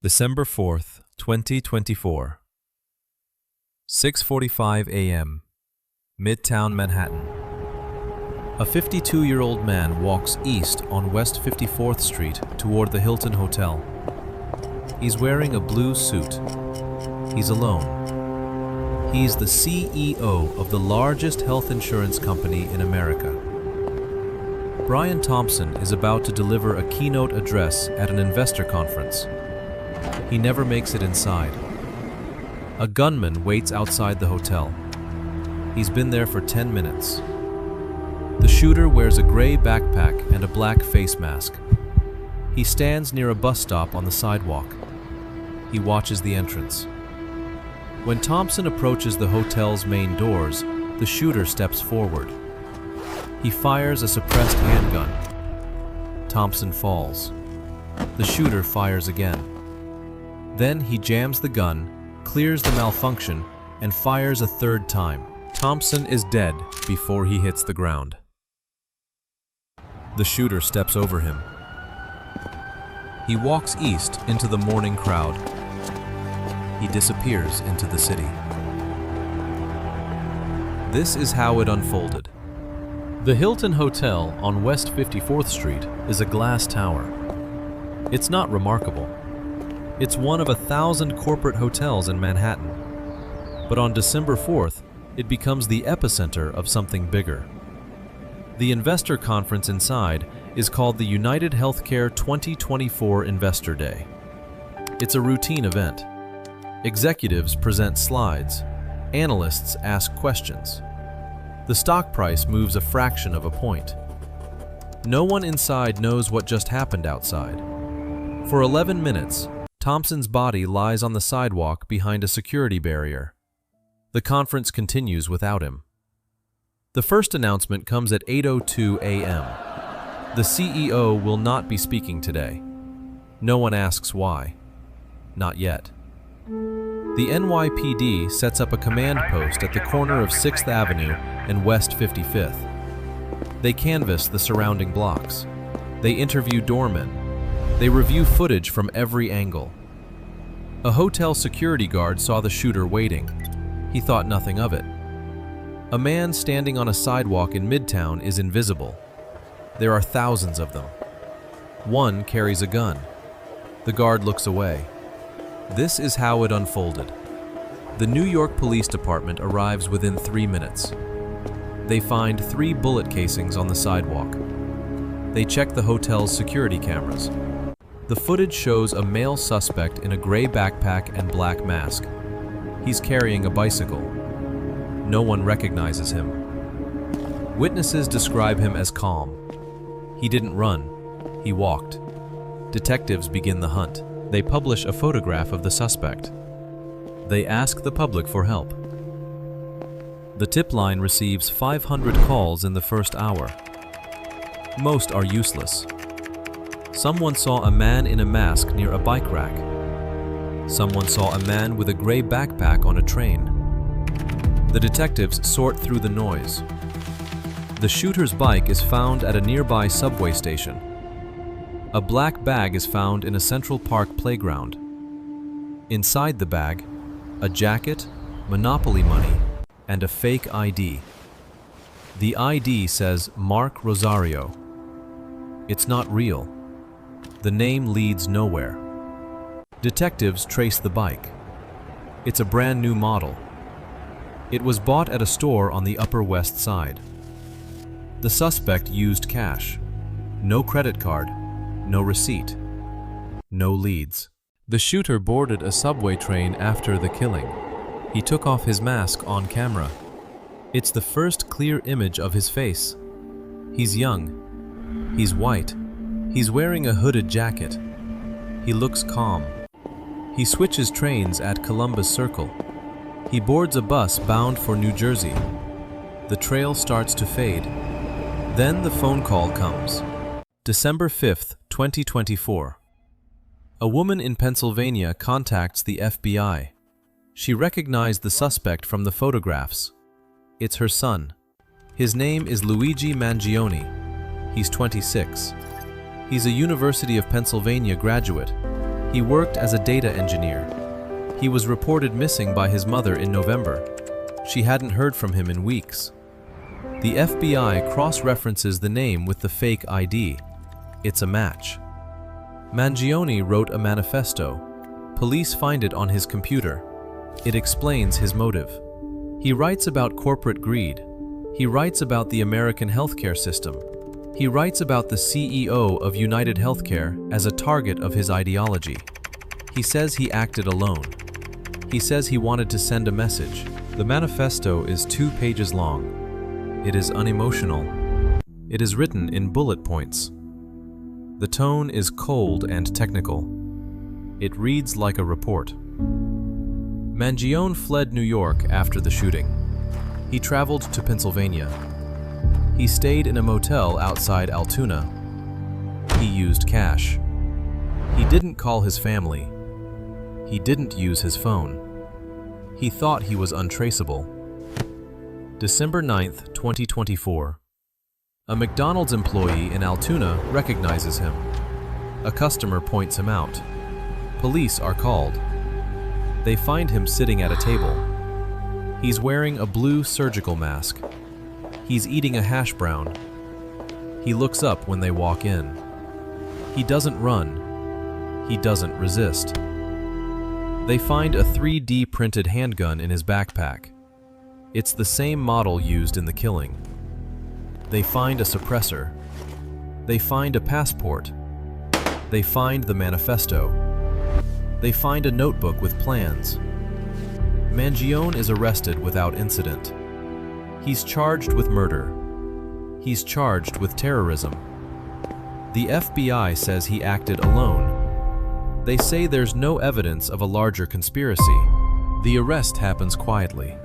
December 4th, 2024. 6:45 a.m. Midtown Manhattan. A 52-year-old man walks east on West 54th Street toward the Hilton Hotel. He's wearing a blue suit. He's alone. He's the CEO of the largest health insurance company in America. Brian Thompson is about to deliver a keynote address at an investor conference. He never makes it inside. A gunman waits outside the hotel. He's been there for 10 minutes. The shooter wears a gray backpack and a black face mask. He stands near a bus stop on the sidewalk. He watches the entrance. When Thompson approaches the hotel's main doors, the shooter steps forward. He fires a suppressed handgun. Thompson falls. The shooter fires again. Then he jams the gun, clears the malfunction, and fires a third time. Thompson is dead before he hits the ground. The shooter steps over him. He walks east into the morning crowd. He disappears into the city. This is how it unfolded. The Hilton Hotel on West 54th Street is a glass tower. It's not remarkable. It's one of 1,000 corporate hotels in Manhattan. But on December 4th, it becomes the epicenter of something bigger. The investor conference inside is called the UnitedHealthcare 2024 Investor Day. It's a routine event. Executives present slides. Analysts ask questions. The stock price moves a fraction of a point. No one inside knows what just happened outside. For 11 minutes, Thompson's body lies on the sidewalk behind a security barrier. The conference continues without him. The first announcement comes at 8:02 a.m. The CEO will not be speaking today. No one asks why. Not yet. The NYPD sets up a command post at the corner of 6th Avenue and West 55th. They canvass the surrounding blocks. They interview doormen. They review footage from every angle. A hotel security guard saw the shooter waiting. He thought nothing of it. A man standing on a sidewalk in Midtown is invisible. There are thousands of them. One carries a gun. The guard looks away. This is how it unfolded. The New York Police Department arrives within 3 minutes. They find 3 bullet casings on the sidewalk. They check the hotel's security cameras. The footage shows a male suspect in a gray backpack and black mask. He's carrying a bicycle. No one recognizes him. Witnesses describe him as calm. He didn't run. He walked. Detectives begin the hunt. They publish a photograph of the suspect. They ask the public for help. The tip line receives 500 calls in the first hour. Most are useless. Someone saw a man in a mask near a bike rack. Someone saw a man with a gray backpack on a train. The detectives sort through the noise. The shooter's bike is found at a nearby subway station. A black bag is found in a Central Park playground. Inside the bag, a jacket, Monopoly money, and a fake ID. The ID says Mark Rosario. It's not real. The name leads nowhere. Detectives trace the bike. It's a brand new model. It was bought at a store on the Upper West Side. The suspect used cash. No credit card. No receipt. No leads. The shooter boarded a subway train after the killing. He took off his mask on camera. It's the first clear image of his face. He's young. He's white. He's wearing a hooded jacket. He looks calm. He switches trains at Columbus Circle. He boards a bus bound for New Jersey. The trail starts to fade. Then the phone call comes. December 5th, 2024. A woman in Pennsylvania contacts the FBI. She recognized the suspect from the photographs. It's her son. His name is Luigi Mangione. He's 26. He's a University of Pennsylvania graduate. He worked as a data engineer. He was reported missing by his mother in November. She hadn't heard from him in weeks. The FBI cross-references the name with the fake ID. It's a match. Mangione wrote a manifesto. Police find it on his computer. It explains his motive. He writes about corporate greed. He writes about the American healthcare system. He writes about the CEO of UnitedHealthcare as a target of his ideology. He says he acted alone. He says he wanted to send a message. The manifesto is 2 pages long. It is unemotional. It is written in bullet points. The tone is cold and technical. It reads like a report. Mangione fled New York after the shooting. He traveled to Pennsylvania. He stayed in a motel outside Altoona. He used cash. He didn't call his family. He didn't use his phone. He thought he was untraceable. December 9th, 2024. A McDonald's employee in Altoona recognizes him. A customer points him out. Police are called. They find him sitting at a table. He's wearing a blue surgical mask. He's eating a hash brown. He looks up when they walk in. He doesn't run. He doesn't resist. They find a 3D printed handgun in his backpack. It's the same model used in the killing. They find a suppressor. They find a passport. They find the manifesto. They find a notebook with plans. Mangione is arrested without incident. He's charged with murder. He's charged with terrorism. The FBI says he acted alone. They say there's no evidence of a larger conspiracy. The arrest happens quietly.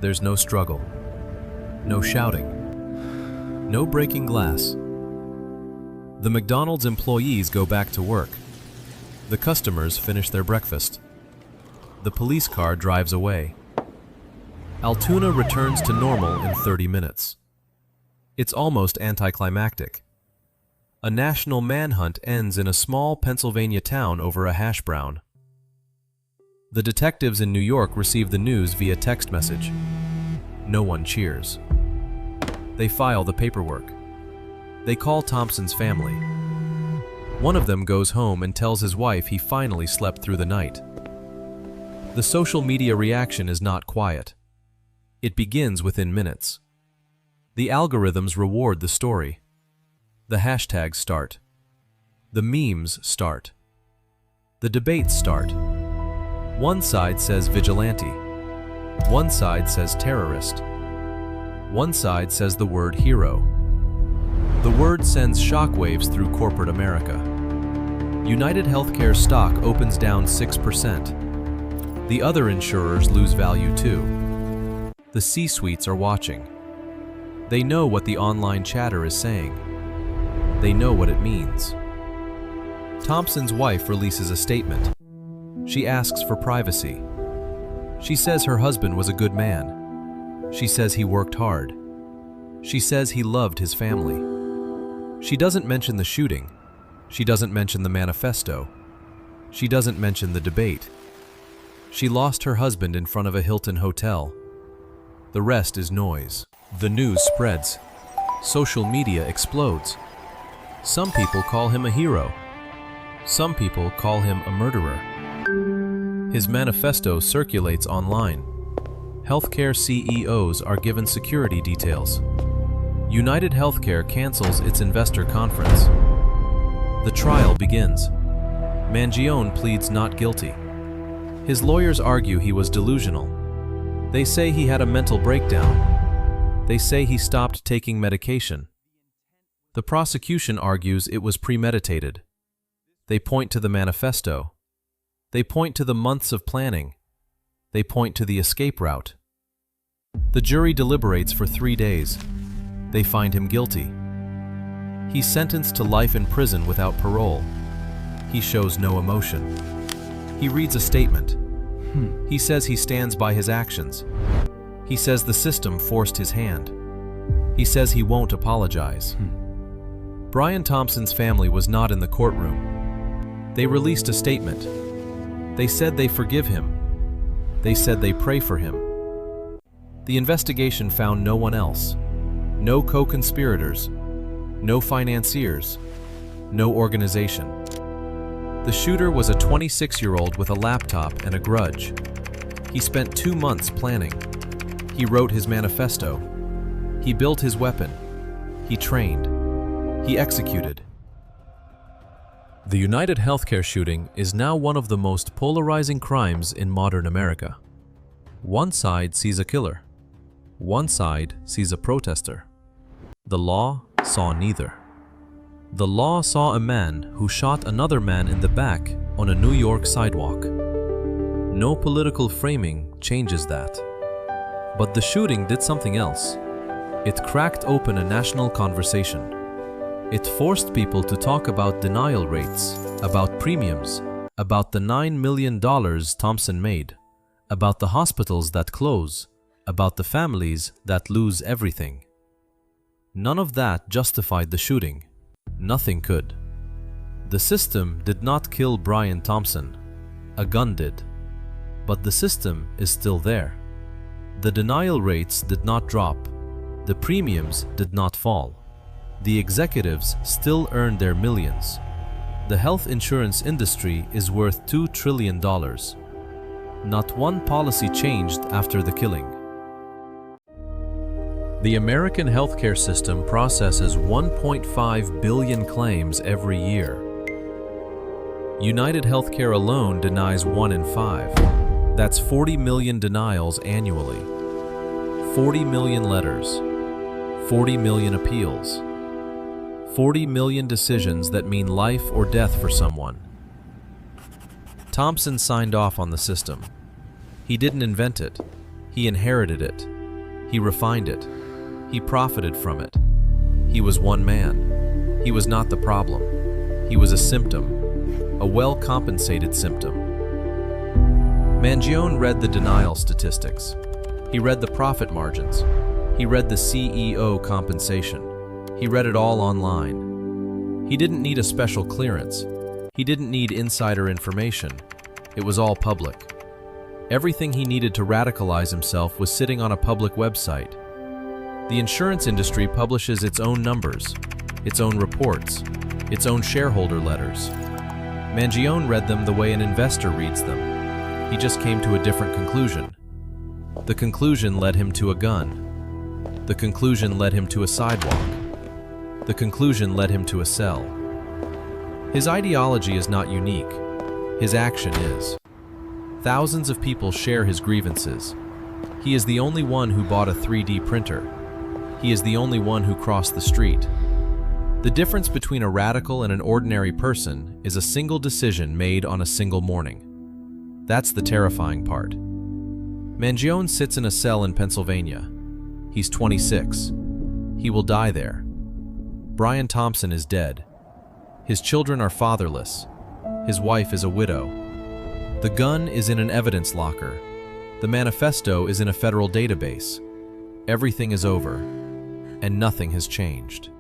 There's no struggle. No shouting. No breaking glass. The McDonald's employees go back to work. The customers finish their breakfast. The police car drives away. Altoona returns to normal in 30 minutes. It's almost anticlimactic. A national manhunt ends in a small Pennsylvania town over a hash brown. The detectives in New York receive the news via text message. No one cheers. They file the paperwork. They call Thompson's family. One of them goes home and tells his wife he finally slept through the night. The social media reaction is not quiet. It begins within minutes. The algorithms reward the story. The hashtags start. The memes start. The debates start. One side says vigilante. One side says terrorist. One side says the word hero. The word sends shockwaves through corporate America. UnitedHealthcare stock opens down 6%. The other insurers lose value too. The C-suites are watching. They know what the online chatter is saying. They know what it means. Thompson's wife releases a statement. She asks for privacy. She says her husband was a good man. She says he worked hard. She says he loved his family. She doesn't mention the shooting. She doesn't mention the manifesto. She doesn't mention the debate. She lost her husband in front of a Hilton Hotel. The rest is noise. The news spreads. Social media explodes. Some people call him a hero. Some people call him a murderer. His manifesto circulates online. Healthcare CEOs are given security details. UnitedHealthcare cancels its investor conference. The trial begins. Mangione pleads not guilty. His lawyers argue he was delusional. They say he had a mental breakdown. They say he stopped taking medication. The prosecution argues it was premeditated. They point to the manifesto. They point to the months of planning. They point to the escape route. The jury deliberates for 3 days. They find him guilty. He's sentenced to life in prison without parole. He shows no emotion. He reads a statement. He says he stands by his actions. He says the system forced his hand. He says he won't apologize. Brian Thompson's family was not in the courtroom. They released a statement. They said they forgive him. They said they pray for him. The investigation found no one else. No co-conspirators. No financiers. No organization. The shooter was a 26-year-old with a laptop and a grudge. He spent 2 months planning. He wrote his manifesto. He built his weapon. He trained. He executed. The UnitedHealthcare shooting is now one of the most polarizing crimes in modern America. One side sees a killer. One side sees a protester. The law saw neither. The law saw a man who shot another man in the back on a New York sidewalk. No political framing changes that. But the shooting did something else. It cracked open a national conversation. It forced people to talk about denial rates, about premiums, about the $9 million Thompson made, about the hospitals that close, about the families that lose everything. None of that justified the shooting. Nothing could. The system did not kill Brian Thompson. A gun did. But the system is still there. The denial rates did not drop. The premiums did not fall. The executives still earn their millions. The health insurance industry is worth $2 trillion. Not one policy changed after the killing. The American healthcare system processes 1.5 billion claims every year. UnitedHealthcare alone denies 1 in 5. That's 40 million denials annually. 40 million letters. 40 million appeals. 40 million decisions that mean life or death for someone. Thompson signed off on the system. He didn't invent it. He inherited it. He refined it. He profited from it. He was one man. He was not the problem. He was a symptom, a well-compensated symptom. Mangione read the denial statistics. He read the profit margins. He read the CEO compensation. He read it all online. He didn't need a special clearance. He didn't need insider information. It was all public. Everything he needed to radicalize himself was sitting on a public website. The insurance industry publishes its own numbers, its own reports, its own shareholder letters. Mangione read them the way an investor reads them. He just came to a different conclusion. The conclusion led him to a gun. The conclusion led him to a sidewalk. The conclusion led him to a cell. His ideology is not unique. His action is. Thousands of people share his grievances. He is the only one who bought a 3D printer. He is the only one who crossed the street. The difference between a radical and an ordinary person is a single decision made on a single morning. That's the terrifying part. Mangione sits in a cell in Pennsylvania. He's 26. He will die there. Brian Thompson is dead. His children are fatherless. His wife is a widow. The gun is in an evidence locker. The manifesto is in a federal database. Everything is over, and nothing has changed.